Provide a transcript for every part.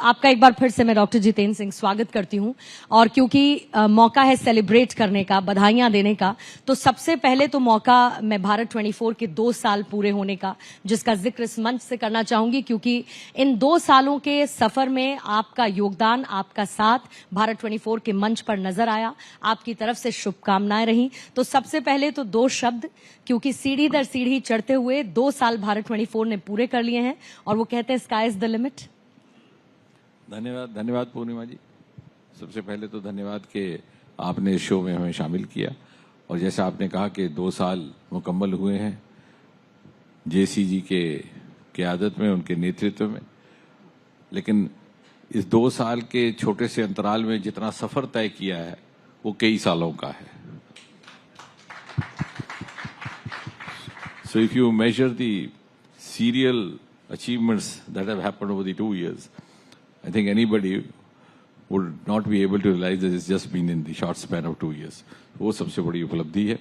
आपका एक बार फिर से मैं डॉक्टर जितेंद्र सिंह स्वागत करती हूं। और क्योंकि मौका है सेलिब्रेट करने का, बधाइयां देने का, तो सबसे पहले तो मौका मैं भारत 24 के 2 साल पूरे होने का, जिसका जिक्र इस मंच से करना चाहूंगी, क्योंकि इन 2 सालों के सफर में आपका योगदान, आपका साथ भारत 24 के मंच पर नजर आया। आपकी तरफ से शुभकामनाएं रही। तो सबसे पहले तो 2 शब्द, क्योंकि सीढ़ी दर सीढ़ी चढ़ते हुए 2 साल भारत 24 ने पूरे कर लिए हैं और वो कहते हैं स्काई इज द लिमिट। धन्यवाद पूर्णिमा जी। सबसे पहले तो धन्यवाद कि आपने इस शो में हमें शामिल किया। और जैसा आपने कहा कि 2 साल मुकम्मल हुए हैं जेसी जी के क़यादत में, उनके नेतृत्व में, लेकिन इस 2 साल के छोटे से अंतराल में जितना सफर तय किया है वो कई सालों का है। So if you measure the serial achievements that have happened over the 2 years, I think anybody would not be able to realize that it's just been in the short span of 2 years. वो सबसे बड़ी उपलब्धि है।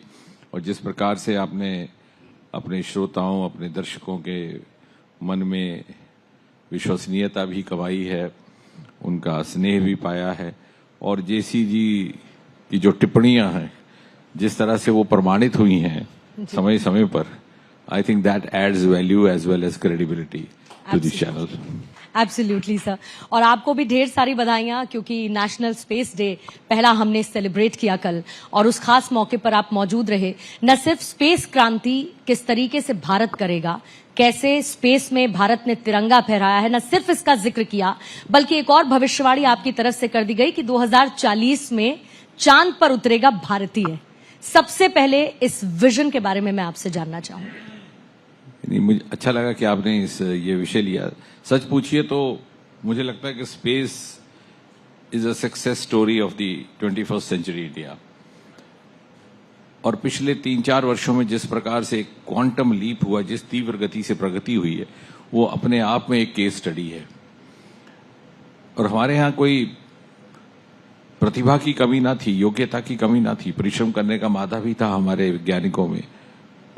और जिस प्रकार से आपने अपने श्रोताओं, अपने दर्शकों के मन में विश्वसनीयता भी कमाई है, उनका स्नेह भी पाया है, और जेसी जी की जो टिप्पणियां हैं, जिस तरह से वो प्रमाणित हुई हैं समय समय पर, I think that adds value as well as credibility to this channel. Absolutely sir. और आपको भी ढेर सारी बधाइयां, क्योंकि नेशनल स्पेस डे पहला हमने सेलिब्रेट किया कल, और उस खास मौके पर आप मौजूद रहे। न सिर्फ स्पेस क्रांति किस तरीके से भारत करेगा, कैसे स्पेस में भारत ने तिरंगा फहराया है, न सिर्फ इसका जिक्र किया, बल्कि एक और भविष्यवाणी आपकी तरफ से कर दी गई कि 2040 में चांद पर उतरेगा भारतीय। सबसे पहले इस विजन के बारे में मैं आपसे जानना चाहूंगी। मुझे अच्छा लगा कि आपने ये विषय लिया। सच पूछिए तो मुझे लगता है कि space is a success story of the 21st century India. और पिछले 3-4 वर्षों में जिस प्रकार से एक क्वांटम लीप हुआ, जिस तीव्र गति से प्रगति हुई है, वो अपने आप में एक केस स्टडी है। और हमारे यहाँ कोई प्रतिभा की कमी ना थी, योग्यता की कमी ना थी, परिश्रम करने का मादा भी था हमारे वैज्ञानिकों में,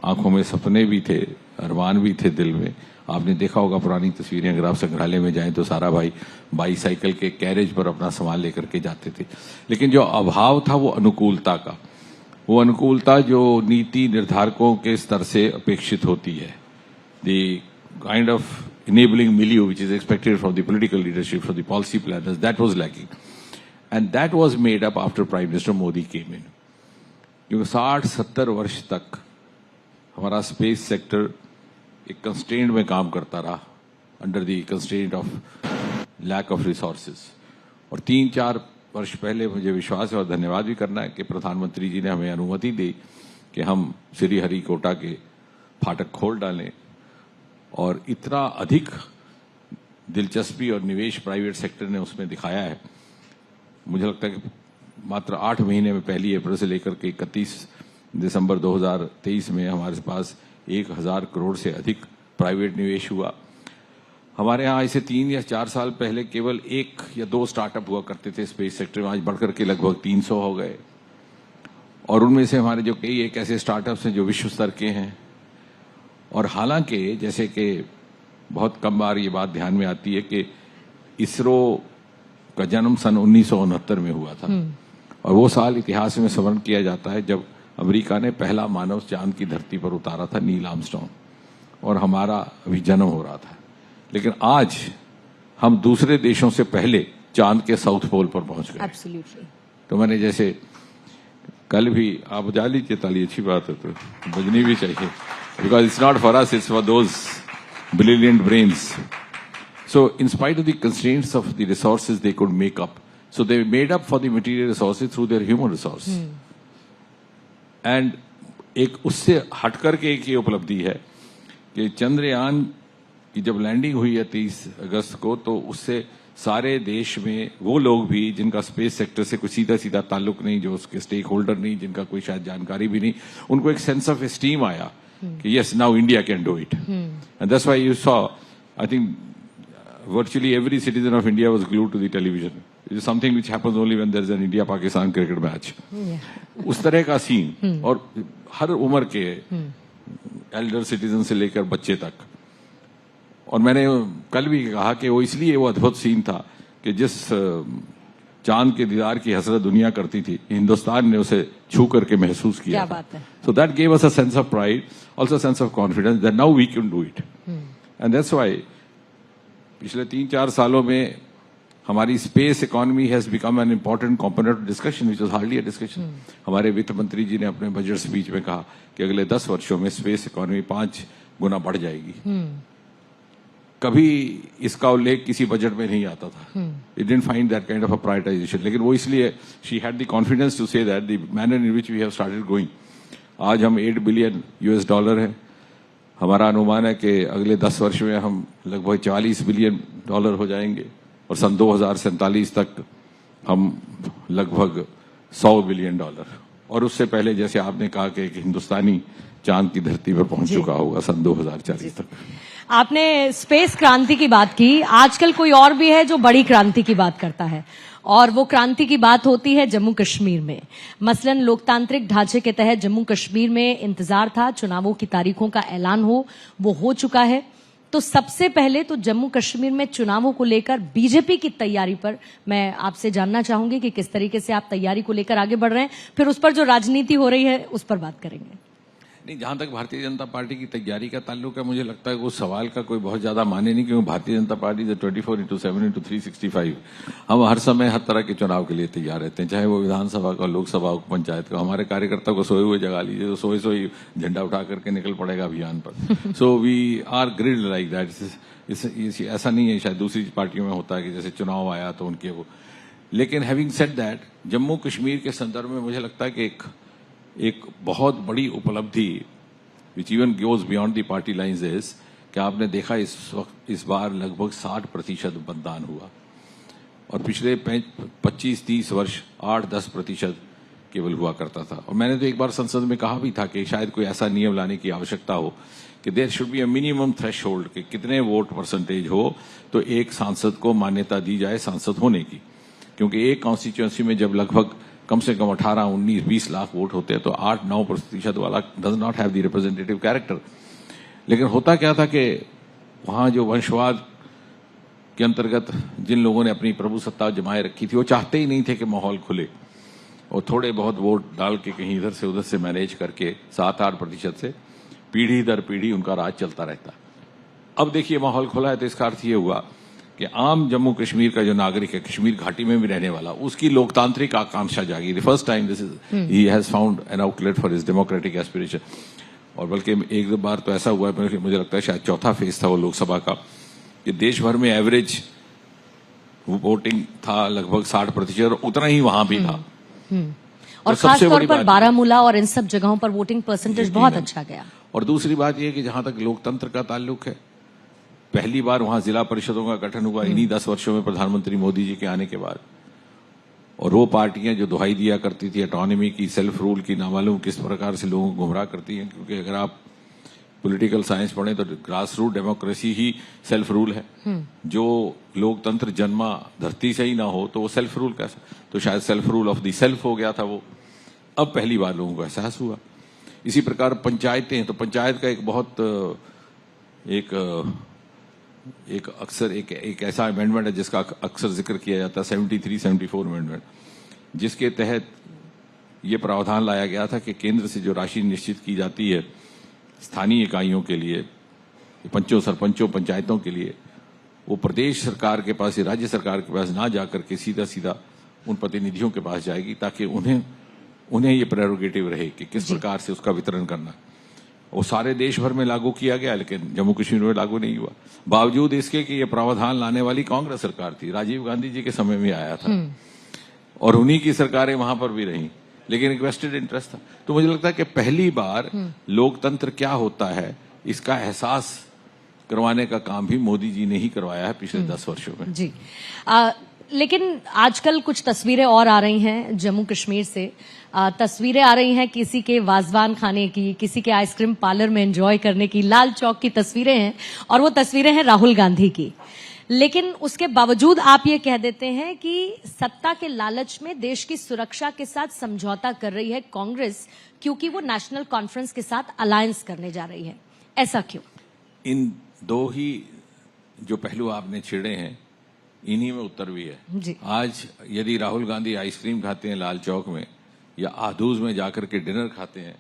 आंखों में सपने भी थे, अरमान भी थे दिल में। आपने देखा होगा पुरानी तस्वीरें, अगर आप संग्रहालय में जाएं तो सारा भाई बाईसाइकिल के कैरेज पर अपना सामान लेकर के जाते थे। लेकिन जो अभाव था वो अनुकूलता का, वो अनुकूलता जो नीति निर्धारकों के स्तर से अपेक्षित होती है, the kind of enabling milieu which is expected from the political leadership, from the policy planners, that was lacking, and that was made up after prime minister Modi came in. क्योंकि 60-70 वर्ष तक हमारा स्पेस सेक्टर एक constraint में काम करता रहा, under the constraint of lack of resources. और 3-4 वर्ष पहले मुझे विश्वास है और धन्यवाद भी करना है कि प्रधानमंत्री जी ने हमें अनुमति दी कि हम श्रीहरिकोटा के फाटक खोल डालें, और इतना अधिक दिलचस्पी और निवेश प्राइवेट सेक्टर ने उसमें दिखाया है। मुझे लगता है कि मात्र 8 महीने में, 1 अप्रैल से लेकर के 31 दिसंबर 2023 में हमारे पास 1000 करोड़ से अधिक प्राइवेट निवेश हुआ। हमारे यहाँ ऐसे 3 या 4 साल पहले केवल 1 या 2 स्टार्टअप हुआ करते थे स्पेस सेक्टर में, आज बढ़कर के लगभग 300 हो गए। और उनमें से हमारे जो कई एक ऐसे स्टार्टअप्स हैं जो विश्व स्तर के हैं। और हालांकि जैसे कि बहुत कम बार ये बात ध्यान में आती है कि इसरो का जन्म सन 1969 में हुआ था, और वो साल इतिहास में स्मरण किया जाता है जब अमेरिका ने पहला मानव चांद की धरती पर उतारा था, नील आर्मस्ट्रांग, और हमारा अभी जन्म हो रहा था। लेकिन आज हम दूसरे देशों से पहले चांद के साउथ पोल पर पहुंच गए। Absolutely. तो मैंने जैसे कल भी, आप बजा लीजिए ताली, अच्छी बात है, तो बजनी भी चाहिए, because it's not for us, it's for those brilliant brains. So in spite of the constraints of the resources they could make up, so they made up for the material resources through their human resource. And एक उससे हट करके एक ये उपलब्धि है कि चंद्रयान की जब लैंडिंग हुई है 30 अगस्त को, तो उससे सारे देश में वो लोग भी जिनका स्पेस सेक्टर से कोई सीधा सीधा ताल्लुक नहीं, जो उसके स्टेक होल्डर नहीं, जिनका कोई शायद जानकारी भी नहीं, उनको एक सेंस ऑफ एस्टीम आया कि yes, now India can do it. And that's why you saw, I think virtually every citizen of India was glued to the television. It is something which happens only when there is an India-Pakistan cricket match. उस तरह का scene, और हर उम्र के Elder citizen से लेकर बच्चे तक। और मैंने कल भी कहा कि वो इसलिए वो अद्भुत सीन था कि जिस चांद के दीदार की हसरत दुनिया करती थी, हिंदुस्तान ने उसे छू करके महसूस किया। क्या बात है। So that gave us a sense of pride, also a sense of confidence that now we can do it. And that's why पिछले 3-4 सालों में हमारी space economy has become an important component of discussion, which was hardly a discussion. हमारे वित्त मंत्री जी ने अपने budget speech में कहा कि अगले 10 वर्षों में स्पेस इकोनॉमी 5 गुना बढ़ जाएगी। कभी इसका उल्लेख किसी बजट में नहीं आता था। It didn't find that kind of a prioritisation, लेकिन वो इसलिए she had the confidence to say that the manner in which we have started going. आज हम $8 बिलियन है। हमारा अनुमान है कि अगले 10 वर्ष में हम लगभग $44 बिलियन हो जाएंगे और सन 2047 तक हम लगभग $100 बिलियन, और उससे पहले जैसे आपने कहा कि एक हिंदुस्तानी चांद की धरती पर पहुंच चुका होगा सन 2040 तक। आपने स्पेस क्रांति की बात की। आजकल कोई और भी है जो बड़ी क्रांति की बात करता है, और वो क्रांति की बात होती है जम्मू कश्मीर में। मसलन लोकतांत्रिक ढांचे के तहत जम्मू कश्मीर में इंतजार था चुनावों की तारीखों का ऐलान वो हो चुका है। तो सबसे पहले तो जम्मू कश्मीर में चुनावों को लेकर बीजेपी की तैयारी पर मैं आपसे जानना चाहूंगी कि किस तरीके से आप तैयारी को लेकर आगे बढ़ रहे हैं, फिर उस पर जो राजनीति हो रही है उस पर बात करेंगे। नहीं, जहां तक भारतीय जनता पार्टी की तैयारी का ताल्लुक है, मुझे लगता है कि उस सवाल का कोई बहुत ज्यादा माने नहीं, क्योंकि भारतीय जनता पार्टी 24/7/365 हम हर समय हर तरह के चुनाव के लिए तैयार रहते हैं, चाहे वो विधानसभा का, लोकसभा का, पंचायत का। हमारे कार्यकर्ता को सोए हुए जगा लीजिए तो सोए झंडा उठा करके निकल पड़ेगा अभियान पर। So we are grilled like that. ऐसा नहीं है, शायद दूसरी पार्टियों में होता है कि जैसे चुनाव आया तो उनके वो। लेकिन having said that, Jammu Kashmir के संदर्भ में मुझे लगता है कि एक बहुत बड़ी उपलब्धि which even goes beyond the party lines is कि आपने देखा इस बार लगभग 60% मतदान हुआ, और पिछले 25-30 वर्ष 8-10% केवल हुआ करता था। और मैंने तो एक बार संसद में कहा भी था कि शायद कोई ऐसा नियम लाने की आवश्यकता हो कि there should be a minimum threshold कि कितने वोट परसेंटेज हो तो एक सांसद को मान्यता दी जाए सांसद होने की, क्योंकि एक कॉन्स्टिट्यूंसी में जब लगभग कम से कम 18-19-20 लाख वोट होते हैं तो 8-9% वाला does not have the representative character. लेकिन होता क्या था कि वहां जो वंशवाद के अंतर्गत जिन लोगों ने अपनी प्रभुसत्ता जमाए रखी थी, वो चाहते ही नहीं थे कि माहौल खुले, और थोड़े बहुत वोट डाल के कहीं इधर से उधर से मैनेज करके 7-8% से पीढ़ी दर पीढ़ी उनका राज चलता रहता। अब देखिए माहौल खुला है तो इसका अर्थ ये हुआ कि आम जम्मू कश्मीर का जो नागरिक है, कश्मीर घाटी में भी रहने वाला, उसकी लोकतांत्रिक आकांक्षा जागी। The first time this is he has found an outlet for his democratic aspiration. और बल्कि एक दो बार तो ऐसा हुआ है, मुझे लगता है शायद चौथा फेज था वो लोकसभा का, कि देश भर में एवरेज वोटिंग था लगभग 60%, उतना ही वहां भी था। और खास तौर पर बारामूला और इन सब जगहों पर वोटिंग परसेंटेज बहुत अच्छा गया। और दूसरी बात यह कि जहां तक लोकतंत्र का ताल्लुक है, पहली बार वहां जिला परिषदों का गठन हुआ इन्हीं 10 वर्षों में प्रधानमंत्री मोदी जी के आने के बाद। और वो पार्टियां जो दुहाई दिया करती थी ऑटोनॉमी की, सेल्फ रूल की, नामालूम किस प्रकार से लोगों को गुमराह करती हैं, क्योंकि अगर आप पॉलिटिकल साइंस पढ़ें तो ग्रास रूट डेमोक्रेसी ही सेल्फ रूल है। जो लोकतंत्र जन्मा धरती से ही ना हो तो वो सेल्फ रूल कैसा, तो शायद self rule of the self हो गया था वो। अब पहली बार लोगों को एहसास हुआ। इसी प्रकार पंचायतें, तो पंचायत का एक बहुत एक अक्सर एक ऐसा अमेंडमेंट है जिसका अक्सर जिक्र किया जाता है, 73-74 अमेंडमेंट, जिसके तहत ये प्रावधान लाया गया था कि केंद्र से जो राशि निश्चित की जाती है स्थानीय इकाइयों के लिए, पंचों, सरपंचों, पंचायतों के लिए, वो प्रदेश सरकार के पास या राज्य सरकार के पास ना जाकर के सीधा उन प्रतिनिधियों के पास जाएगी, ताकि उन्हें ये प्रेरोगेटिव रहे कि किस प्रकार से उसका वितरण करना। वो सारे देश भर में लागू किया गया, लेकिन जम्मू कश्मीर में लागू नहीं हुआ, बावजूद इसके कि ये प्रावधान लाने वाली कांग्रेस सरकार थी। राजीव गांधी जी के समय में आया था और उन्हीं की सरकारें वहां पर भी रहीं, लेकिन एक वेस्टेड इंटरेस्ट था। तो मुझे लगता है कि पहली बार लोकतंत्र क्या होता है इसका एहसास करवाने का काम भी मोदी जी ने ही करवाया है पिछले 10 वर्षों में। जी। लेकिन आजकल कुछ तस्वीरें और आ रही हैं जम्मू कश्मीर से। तस्वीरें आ रही हैं किसी के वाजवान खाने की, किसी के आइसक्रीम पार्लर में एंजॉय करने की, लाल चौक की तस्वीरें हैं, और वो तस्वीरें हैं राहुल गांधी की। लेकिन उसके बावजूद आप ये कह देते हैं कि सत्ता के लालच में देश की सुरक्षा के साथ समझौता कर रही है कांग्रेस, क्योंकि वो नेशनल कॉन्फ्रेंस के साथ अलायंस करने जा रही है। ऐसा क्यों? इन दो ही जो पहलू आपने छेड़े हैं इन्हीं में उत्तर भी है। जी। आज यदि राहुल गांधी आइसक्रीम खाते हैं लाल चौक में या आधूज में जाकर के डिनर खाते हैं,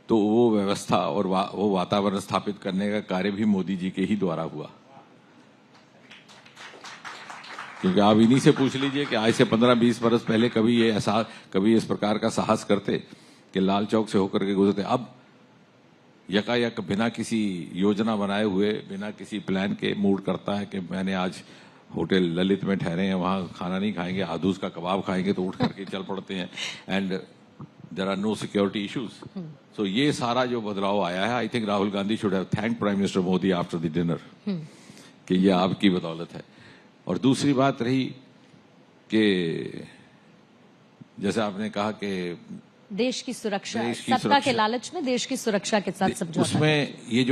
तो वो व्यवस्था और वो वातावरण स्थापित करने का कार्य भी मोदी जी के ही द्वारा हुआ। क्योंकि आप इन्हीं से पूछ लीजिए कि आज से 15-20 वर्ष पहले कभी इस प्रकार का साहस करते कि लाल चौक से होकर के गुजरते। अब यकायक बिना किसी योजना बनाए हुए, बिना किसी प्लान के मूड करता है कि मैंने आज होटल ललित में ठहरे हैं, वहां खाना नहीं खाएंगे, आधूस का कबाब खाएंगे, तो उठ करके चल पड़ते हैं। And there are no security issues. So ये सारा जो बदलाव आया है, I think Rahul Gandhi should have thank prime minister Modi after the dinner कि ये आपकी बदौलत है। और दूसरी बात रही कि जैसे आपने कहा कि देश की सुरक्षा, सत्ता के लालच में देश की सुरक्षा के साथ समझौता, उसमें ये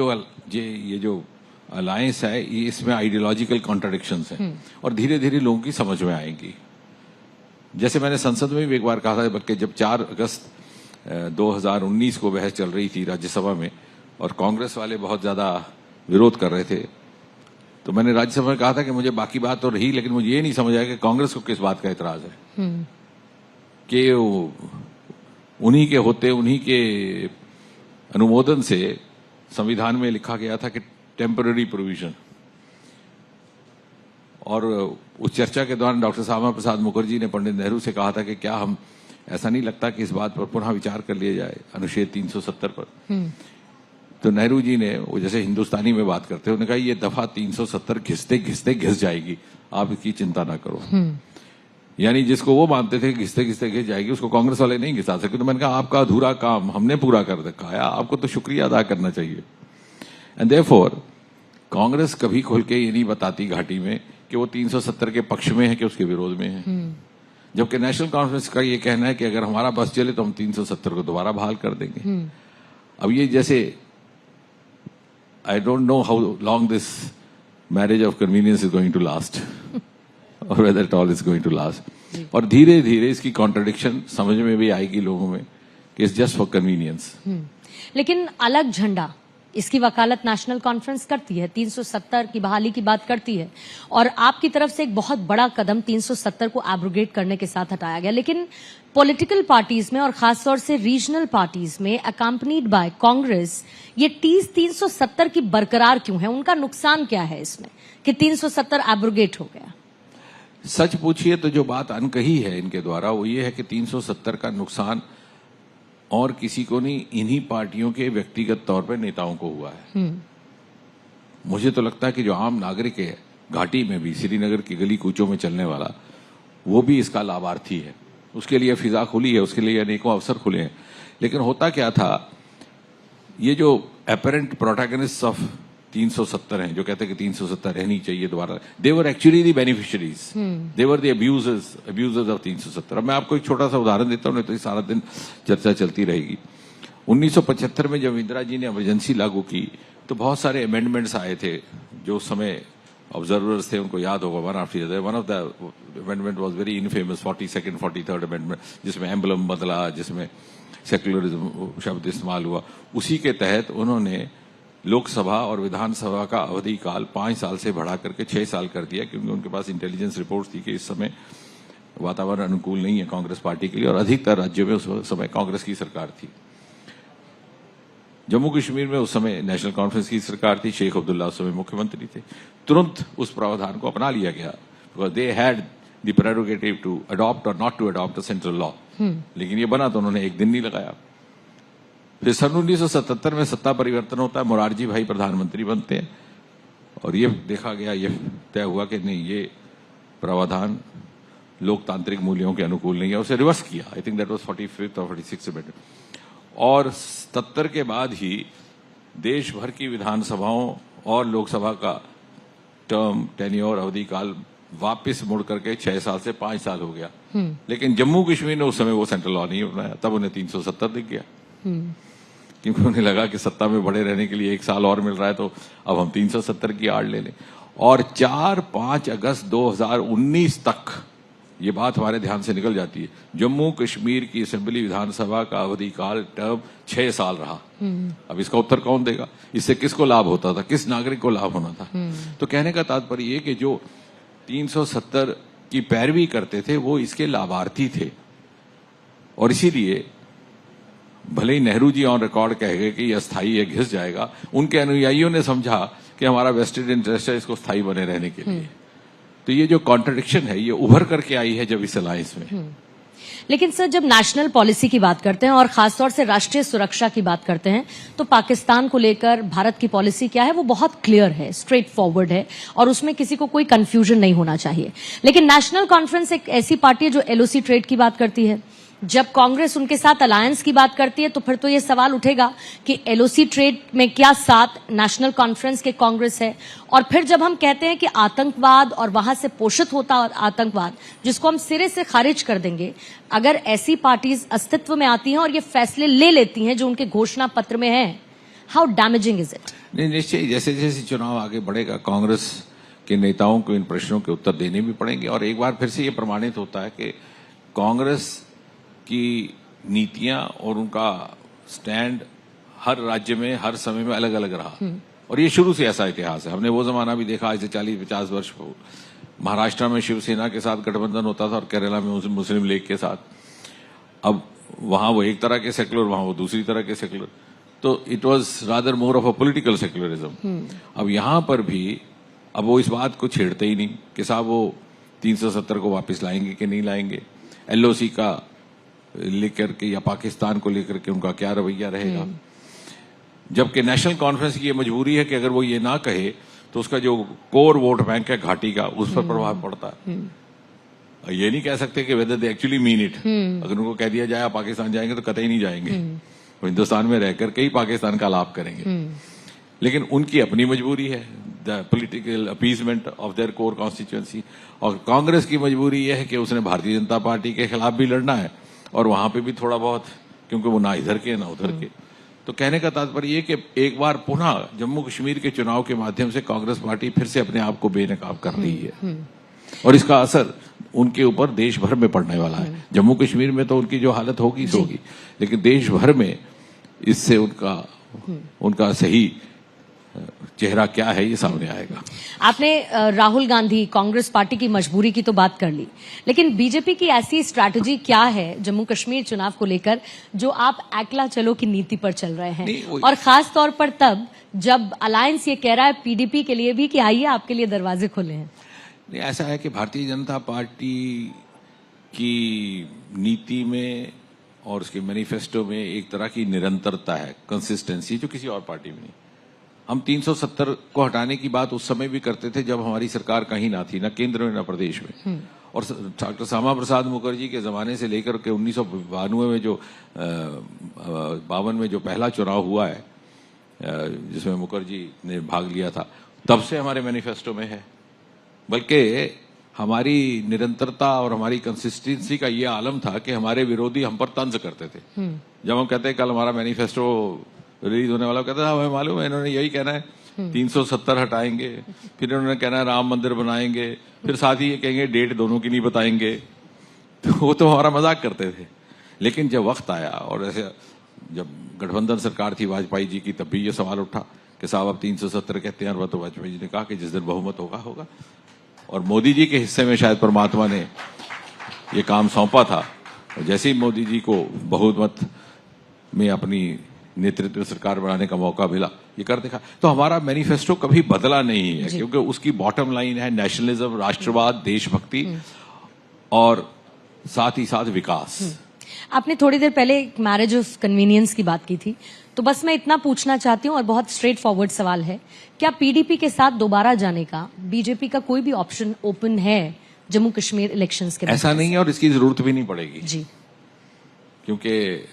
जो अलायंस है, ये इसमें आइडियोलॉजिकल कॉन्ट्रडिक्शंस हैं और धीरे धीरे लोगों की समझ में आएंगी। जैसे मैंने संसद में भी एक बार कहा था, बल्कि जब 4 अगस्त 2019 को बहस चल रही थी राज्यसभा में और कांग्रेस वाले बहुत ज्यादा विरोध कर रहे थे, तो मैंने राज्यसभा में कहा था कि मुझे बाकी बात तो रही, लेकिन मुझे ये नहीं समझ आया कि कांग्रेस को किस बात का इतराज है कि उन्हीं के होते, उन्हीं के अनुमोदन से संविधान में लिखा गया था कि टेम्पररी प्रोविजन। और उस चर्चा के दौरान डॉक्टर श्यामा प्रसाद मुखर्जी ने पंडित नेहरू से कहा था कि क्या हम ऐसा नहीं लगता कि इस बात पर पुनः विचार कर लिया जाए, अनुच्छेद 370 पर। तो नेहरू जी ने, वो जैसे हिंदुस्तानी में बात करते हैं, उन्होंने कहा ये दफा 370 घिसते घिसते घिस जाएगी, आप इसकी चिंता ना करो। यानी जिसको वो मानते थे घिसते घिसते घिस जाएगी, उसको कांग्रेस वाले नहीं घिसा सकते। तो मैंने कहा आपका अधूरा काम हमने पूरा कर रखा है, आपको तो शुक्रिया अदा करना चाहिए। एंड देयरफॉर कांग्रेस कभी खुल के ये नहीं बताती घाटी में कि वो 370 के पक्ष में है कि उसके विरोध में है, जबकि नेशनल कॉन्फ्रेंस का ये कहना है कि अगर हमारा बस चले तो हम 370 को दोबारा बहाल कर देंगे। अब ये जैसे I don't know how long this marriage of convenience is going to last और whether it all is going to last. और धीरे धीरे इसकी कॉन्ट्रडिक्शन समझ में भी आएगी लोगों में कि इट्स जस्ट फॉर कन्वीनियंस। लेकिन अलग झंडा, इसकी वकालत नेशनल कॉन्फ्रेंस करती है, 370 की बहाली की बात करती है, और आपकी तरफ से एक बहुत बड़ा कदम 370 को एब्रोगेट करने के साथ हटाया गया। लेकिन पॉलिटिकल पार्टीज में और खासतौर से रीजनल पार्टीज में अकम्पनीड बाय कांग्रेस ये 370 की बरकरार क्यों है? उनका नुकसान क्या है इसमें कि 370 एब्रोगेट हो गया? सच पूछिए तो जो बात अनकही है इनके द्वारा वो ये है कि 370 का नुकसान और किसी को नहीं, इन्हीं पार्टियों के व्यक्तिगत तौर पर नेताओं को हुआ है। मुझे तो लगता है कि जो आम नागरिक है, घाटी में भी श्रीनगर की गली कूचों में चलने वाला, वो भी इसका लाभार्थी है। उसके लिए फिजा खुली है, उसके लिए अनेकों अवसर खुले हैं। लेकिन होता क्या था, ये जो अपेरेंट प्रोटैगनिस्ट ऑफ 370 हैं, जो कहते हैं कि 370 रहनी चाहिए दोबारा, they were actually the beneficiaries, they were the abusers of 370। अब मैं आपको एक छोटा सा उदाहरण देता हूं, नहीं तो ये सारा दिन चर्चा चलती रहेगी। 1975 में जब इंदिरा जी ने इमरजेंसी लागू की तो बहुत सारे अमेंडमेंट्स आए थे, जो उस समय ऑब्जर्वर्स थे उनको याद होगा। One of the amendment was very infamous, 42nd 43rd amendment, जिसमें एम्बलम बदला, जिसमें सेक्युलरिज्म शब्द इस्तेमाल हुआ। उसी के तहत उन्होंने लोकसभा और विधानसभा का अवधि काल 5 साल से बढ़ा करके 6 साल कर दिया, क्योंकि उनके पास इंटेलिजेंस रिपोर्ट्स थी कि इस समय वातावरण अनुकूल नहीं है कांग्रेस पार्टी के लिए, और अधिकतर राज्यों में उस समय कांग्रेस की सरकार थी। जम्मू कश्मीर में उस समय नेशनल कॉन्फ्रेंस की सरकार थी, शेख अब्दुल्ला उस समय मुख्यमंत्री थे। तुरंत उस प्रावधान को अपना लिया गया, because they had the prerogative to adopt और not to adopt a central law. लेकिन ये बना तो उन्होंने एक दिन नहीं लगाया। फिर सन 1977 में सत्ता परिवर्तन होता है, मोरारजी भाई प्रधानमंत्री बनते हैं, और ये देखा गया, ये तय हुआ कि नहीं, ये प्रावधान लोकतांत्रिक मूल्यों के अनुकूल नहीं है, उसे रिवर्स किया। I think that was 45th और 46th अमेंडमेंट। और 77 के बाद ही देश भर की विधानसभाओं और लोकसभा का टर्म, टेन्योर, अवधि काल वापस मुड़ करके 6 साल से 5 साल हो गया। लेकिन जम्मू कश्मीर ने उस समय वो सेंट्रल लॉ नहीं बनाया, तब उन्हें 370 दिख गया, क्योंकि उन्हें लगा कि सत्ता में बड़े रहने के लिए 1 साल और मिल रहा है, तो अब हम 370 की आड़ ले लें। और 4-5 अगस्त 2019 तक ये बात हमारे ध्यान से निकल जाती है, जम्मू कश्मीर की असेंबली विधानसभा का अवधि काल टर्म 6 साल रहा। अब इसका उत्तर कौन देगा? इससे किसको लाभ होता था, किस नागरिक को लाभ होना था? तो कहने का तात्पर्य ये कि जो 370 की पैरवी करते थे वो इसके लाभार्थी थे, और इसीलिए भले ही नेहरू जी ऑन रिकॉर्ड कह गए कि ये अस्थायी है, घिस जाएगा, उनके अनुयायियों ने समझा कि हमारा वेस्टेड इंटरेस्ट है इसको स्थायी बने रहने के लिए। तो ये जो कॉन्ट्रडिक्शन है ये उभर करके आई है जब इस अलायंस में। लेकिन सर, जब नेशनल पॉलिसी की बात करते हैं और खासतौर से राष्ट्रीय सुरक्षा की बात करते हैं, तो पाकिस्तान को लेकर भारत की पॉलिसी क्या है वो बहुत क्लियर है, स्ट्रेट फॉरवर्ड है, और उसमें किसी को कोई कंफ्यूजन नहीं होना चाहिए। लेकिन नेशनल कॉन्फ्रेंस एक ऐसी पार्टी है जो एलओसी ट्रेड की बात करती है। जब कांग्रेस उनके साथ अलायंस की बात करती है तो फिर तो ये सवाल उठेगा कि एलओसी ट्रेड में क्या साथ नेशनल कॉन्फ्रेंस के कांग्रेस है। और फिर जब हम कहते हैं कि आतंकवाद और वहां से पोषित होता आतंकवाद जिसको हम सिरे से खारिज कर देंगे, अगर ऐसी पार्टीज अस्तित्व में आती हैं और ये फैसले ले लेती हैं जो उनके घोषणा पत्र में है, हाउ डैमेजिंग इज इट? नहीं, निश्चय जैसे जैसे चुनाव आगे बढ़ेगा कांग्रेस के नेताओं को इन प्रश्नों के उत्तर देने भी पड़ेंगे, और एक बार फिर से ये प्रमाणित होता है कि कांग्रेस की नीतियां और उनका स्टैंड हर राज्य में हर समय में अलग अलग रहा, और ये शुरू से ऐसा इतिहास है। हमने वो जमाना भी देखा आज से 40-50 वर्ष को महाराष्ट्र में शिवसेना के साथ गठबंधन होता था और केरला में मुस्लिम लीग के साथ। अब वहां वो एक तरह के सेक्युलर, वहां वो दूसरी तरह के सेक्युलर, तो it was rather more of a political secularism. अब यहां पर भी अब वो इस बात को छेड़ते ही नहीं कि साहब वो 370 को वापस लाएंगे कि नहीं लाएंगे, एलओसी का लेकर के या पाकिस्तान को लेकर के उनका क्या रवैया रहेगा। जबकि नेशनल कॉन्फ्रेंस की ये मजबूरी है कि अगर वो ये ना कहे तो उसका जो कोर वोट बैंक है घाटी का, उस पर प्रभाव पड़ता है। ये नहीं कह सकते कि whether they actually mean it. अगर उनको कह दिया जाए आप पाकिस्तान जाएंगे तो कतई नहीं जाएंगे, वो हिंदुस्तान में रहकर के ही पाकिस्तान का लाभ करेंगे। लेकिन उनकी अपनी मजबूरी है, the political appeasement of their core constituency. और कांग्रेस की मजबूरी यह है कि उसने भारतीय जनता पार्टी के खिलाफ भी लड़ना है और वहां पे भी थोड़ा बहुत, क्योंकि वो ना इधर के ना उधर के। तो कहने का तात्पर्य ये कि एक बार पुनः जम्मू कश्मीर के चुनाव के माध्यम से कांग्रेस पार्टी फिर से अपने आप को बेनकाब कर रही है, और इसका असर उनके ऊपर देश भर में पड़ने वाला है। जम्मू कश्मीर में तो उनकी जो हालत होगी होगी, लेकिन देश भर में इससे उनका सही चेहरा क्या है ये सामने आएगा। आपने राहुल गांधी कांग्रेस पार्टी की मजबूरी की तो बात कर ली, लेकिन बीजेपी की ऐसी स्ट्रैटेजी क्या है जम्मू कश्मीर चुनाव को लेकर जो आप अकेला चलो की नीति पर चल रहे हैं, और खास तौर पर तब जब अलायंस ये कह रहा है पीडीपी के लिए भी कि आइए आपके लिए दरवाजे खुले हैं? नहीं, ऐसा है कि भारतीय जनता पार्टी की नीति में और उसके मैनिफेस्टो में एक तरह की निरंतरता है, कंसिस्टेंसी, जो किसी और पार्टी में नहीं। हम 370 को हटाने की बात उस समय भी करते थे जब हमारी सरकार कहीं ना थी, ना केंद्र में ना प्रदेश में। और डॉक्टर श्यामा प्रसाद मुखर्जी के जमाने से लेकर के 1992 में जो 52 में जो पहला चुनाव हुआ है जिसमें मुखर्जी ने भाग लिया था, तब से हमारे मैनिफेस्टो में है। बल्कि हमारी निरंतरता और हमारी कंसिस्टेंसी का ये आलम था कि हमारे विरोधी हम पर तंज करते थे। जब हम कहते हैं कल हमारा मैनिफेस्टो रिलीज होने वाला, कहता था हमें मालूम है इन्होंने यही कहना है, 370 हटाएंगे, फिर इन्होंने कहना है राम मंदिर बनाएंगे, फिर साथ ही ये कहेंगे डेट दोनों की नहीं बताएंगे। तो वो तो हमारा मजाक करते थे। लेकिन जब वक्त आया और ऐसे जब गठबंधन सरकार थी वाजपेयी जी की, तब भी ये सवाल उठा कि साहब अब 370 कहते हैं, और तो वाजपेयी जी ने कहा कि जिस दिन बहुमत होगा होगा। और मोदी जी के हिस्से में शायद परमात्मा ने ये काम सौंपा था, और जैसे ही मोदी जी को बहुमत में अपनी नेतृत्व सरकार बनाने का मौका मिला, ये कर देखा। तो हमारा मैनिफेस्टो कभी बदला नहीं है, क्योंकि उसकी बॉटम लाइन है नेशनलिज्म, राष्ट्रवाद, देशभक्ति और साथ ही साथ विकास। आपने थोड़ी देर पहले मैरिज ऑफ कन्वीनियंस की बात की थी, तो बस मैं इतना पूछना चाहती हूँ, और बहुत स्ट्रेट फॉरवर्ड सवाल है, क्या पीडीपी के साथ दोबारा जाने का बीजेपी का कोई भी ऑप्शन ओपन है जम्मू कश्मीर इलेक्शंस के बाद? ऐसा नहीं है, और इसकी जरूरत भी नहीं पड़ेगी जी, क्योंकि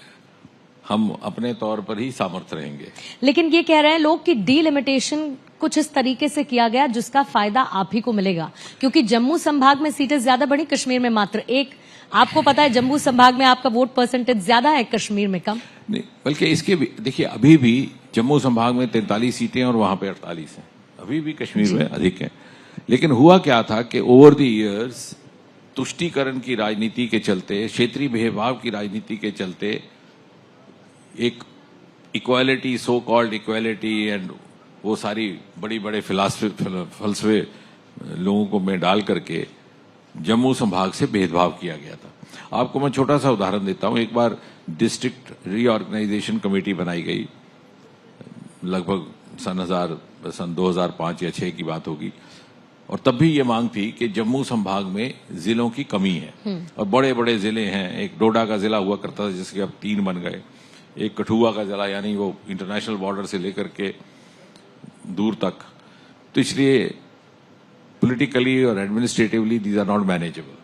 हम अपने तौर पर ही सामर्थ्य रहेंगे। लेकिन ये कह रहे हैं लोग कि डीलिमिटेशन कुछ इस तरीके से किया गया जिसका फायदा आप ही को मिलेगा, क्योंकि जम्मू संभाग में सीटें ज्यादा बढ़ी, कश्मीर में मात्र एक। आपको पता है जम्मू संभाग में आपका वोट परसेंटेज ज्यादा है, कश्मीर में कम। नहीं, बल्कि इसके देखिए अभी भी जम्मू संभाग में 43 सीटें और वहां पे 48 हैं, अभी भी कश्मीर में अधिक है। लेकिन हुआ क्या था कि ओवर द इयर्स तुष्टीकरण की राजनीति के चलते, क्षेत्रीय भेदभाव की राजनीति के चलते, एक equality, so called equality and वो सारी बड़ी बड़े फलसफे लोगों को में डाल करके जम्मू संभाग से भेदभाव किया गया था। आपको मैं छोटा सा उदाहरण देता हूं। एक बार डिस्ट्रिक्ट रीऑर्गेनाइजेशन कमेटी बनाई गई, लगभग सन 2005 या 6 की बात होगी, और तब भी ये मांग थी कि जम्मू संभाग में जिलों की कमी है और बड़े बड़े जिले हैं। एक डोडा का जिला हुआ करता था जिसके अब 3 बन गए, एक कठुआ का जिला, यानी वो इंटरनेशनल बॉर्डर से लेकर के दूर तक। तो इसलिए पॉलिटिकली और administratively these are not manageable.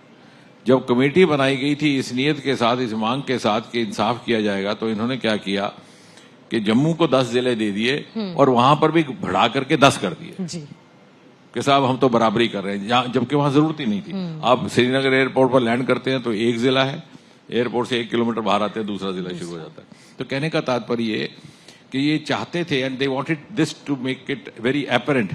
जब कमेटी बनाई गई थी इस नियत के साथ, इस मांग के साथ कि इंसाफ किया जाएगा, तो इन्होंने क्या किया कि जम्मू को 10 जिले दे दिए और वहां पर भी बढ़ा करके 10 कर दिए जी। कि साहब हम तो बराबरी कर रहे हैं, जबकि वहां जरूरत ही नहीं थी। आप श्रीनगर एयरपोर्ट पर लैंड करते हैं तो एक जिला है, एयरपोर्ट से 1 किलोमीटर बाहर आते हैं दूसरा जिला शुरू हो जाता है। तो कहने का तात्पर्य ये कि ये चाहते थे, and they wanted this to make it very apparent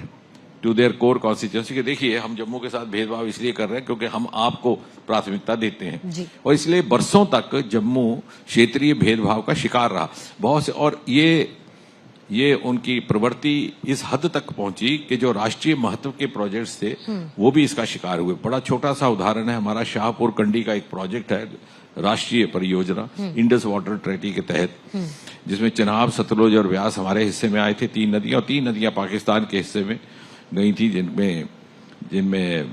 to their core constituency कि देखिए हम जम्मू के साथ भेदभाव इसलिए कर रहे हैं क्योंकि हम आपको प्राथमिकता देते हैं जी। और इसलिए बरसों तक जम्मू क्षेत्रीय भेदभाव का शिकार रहा बहुत से। और ये उनकी प्रवृत्ति इस हद तक पहुंची कि जो राष्ट्रीय महत्व के प्रोजेक्ट्स थे वो भी इसका शिकार हुए। बड़ा छोटा सा उदाहरण है, हमारा शाहपुर कंडी का एक प्रोजेक्ट है, राष्ट्रीय परियोजना इंडस वाटर ट्रेटी के तहत, जिसमें चिनाब, सतलुज और व्यास हमारे हिस्से में आए थे 3 नदियां, और 3 नदियां पाकिस्तान के हिस्से में गई थी, जिनमें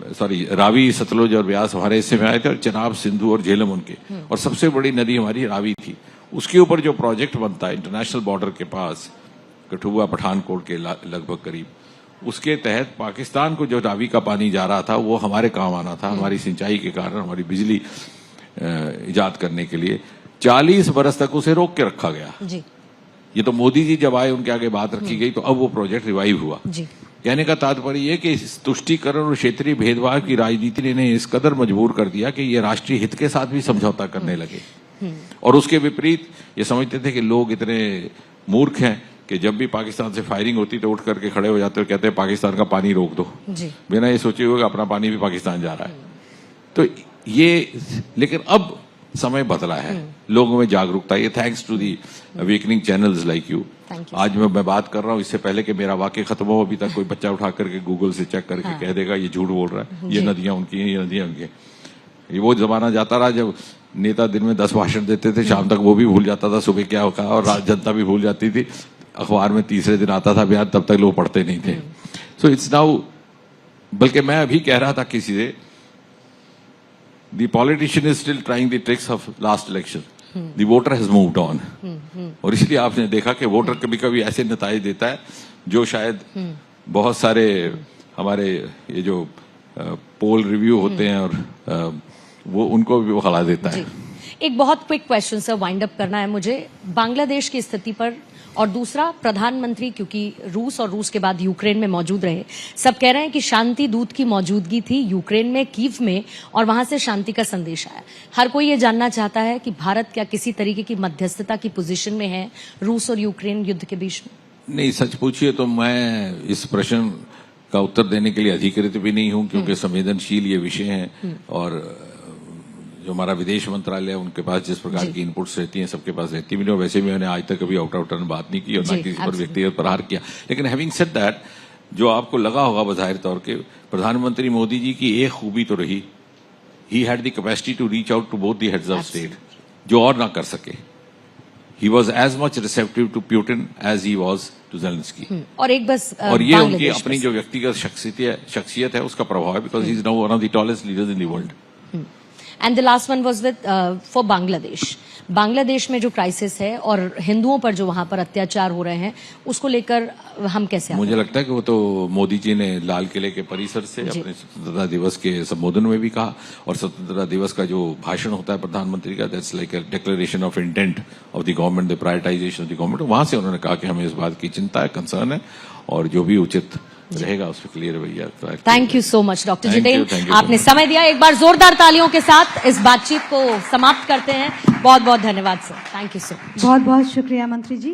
रावी, सतलुज और व्यास हमारे हिस्से में आए थे, और चिनाब, सिंधु और झेलम उनके, और सबसे बड़ी नदी हमारी रावी थी। उसके ऊपर जो प्रोजेक्ट बनता है इंटरनेशनल बॉर्डर के पास, कठुआ पठानकोट के लगभग करीब, उसके तहत पाकिस्तान को जो रावी का पानी जा रहा था वो हमारे काम आना था, हमारी सिंचाई के कारण, हमारी बिजली इजाद करने के लिए 40 बरस तक उसे रोक के रखा गया जी। ये तो मोदी जी जब आए उनके आगे बात रखी गई, तो अब वो प्रोजेक्ट रिवाइव हुआ जी। कहने का तात्पर्य यह कि इस तुष्टीकरण और क्षेत्रीय भेदभाव की राजनीति ने इन्हें इस कदर मजबूर कर दिया कि ये राष्ट्रीय हित के साथ भी समझौता करने लगे। और उसके विपरीत ये समझते थे कि लोग इतने मूर्ख हैं कि जब भी पाकिस्तान से फायरिंग होती तो उठ करके खड़े हो जाते और कहते हैं पाकिस्तान का पानी रोक दो, बिना ये सोचे हुए कि अपना पानी भी पाकिस्तान जा रहा है। तो ये, लेकिन अब समय बदला है, लोगों में जागरूकता, ये thanks to the awakening channels like you. आज मैं बात कर रहा हूँ, इससे पहले कि मेरा वाक्य खत्म हो अभी तक कोई बच्चा उठा करके गूगल से चेक करके कह देगा ये झूठ बोल रहा है, ये नदियां उनकी हैं, ये नदियां उनकी हैं। ये वो जमाना जाता रहा जब नेता दिन में 10 भाषण देते थे, शाम तक वो भी भूल जाता था सुबह क्या होगा, और जनता भी भूल जाती थी। अखबार में तीसरे दिन आता था बयान, तब तक लोग पढ़ते नहीं थे। सो इट्स नाउ, बल्कि मैं अभी कह रहा था किसी से, the politician is still trying the tricks of last election. The voter has moved on. और इसलिए आपने देखा कि वोटर कभी कभी ऐसे नताइज देता है जो शायद बहुत सारे हमारे ये जो पोल रिव्यू होते हैं और वो उनको भी वो हला देता है। एक बहुत quick question sir, wind up करना है मुझे बांग्लादेश की स्थिति पर, और दूसरा प्रधानमंत्री, क्योंकि रूस और रूस के बाद यूक्रेन में मौजूद रहे, सब कह रहे हैं कि शांति दूत की मौजूदगी थी यूक्रेन में, कीव में, और वहां से शांति का संदेश आया। हर कोई ये जानना चाहता है कि भारत क्या किसी तरीके की मध्यस्थता की पोजीशन में है रूस और यूक्रेन युद्ध के बीच में? नहीं, सच पूछिए तो मैं इस प्रश्न का उत्तर देने के लिए अधिकृत भी नहीं हूं, क्योंकि संवेदनशील ये विषय है, और जो हमारा विदेश मंत्रालय है उनके पास जिस प्रकार की इनपुट्स रहती हैं सबके पास रहती भी नहीं। वैसे भी मैंने आज तक कभी आउट ऑफ टर्न बात नहीं की और ना किसी पर व्यक्तिगत प्रहार किया। लेकिन हैविंग सेड दैट, जो आपको लगा होगा बज़ाहिर तौर के, प्रधानमंत्री मोदी जी की एक खूबी तो रही, he had the capacity to reach out to both the heads of state, जो और ना कर सके। He was as much receptive to Putin as he was to Zelensky. और एक बस और ये उनकी अपनी जो व्यक्तिगत शख्सियत है उसका प्रभाव है, because he is now one of the tallest leaders in the world. And the last one was with for Bangladesh. Bangladesh में जो क्राइसिस है और हिंदुओं पर जो वहां पर अत्याचार हो रहे हैं, उसको लेकर हम कैसे? मुझे लगता है कि वो तो मोदी जी ने लाल किले के परिसर से अपने स्वतंत्रता दिवस के संबोधन में भी कहा, और स्वतंत्रता दिवस का जो भाषण होता है प्रधानमंत्री का, that's like a declaration of intent of the government, the prioritisation of the government. वहां से उन्होंने कहा कि हमें इस बात की चिंता है, कंसर्न है, और जो भी उचित रहेगा उस पर क्लियर रवैया। Thank you so much doctor Jitendra, आपने समय दिया। एक बार जोरदार तालियों के साथ इस बातचीत को समाप्त करते हैं। बहुत बहुत धन्यवाद sir, thank you so much. बहुत बहुत शुक्रिया मंत्री जी।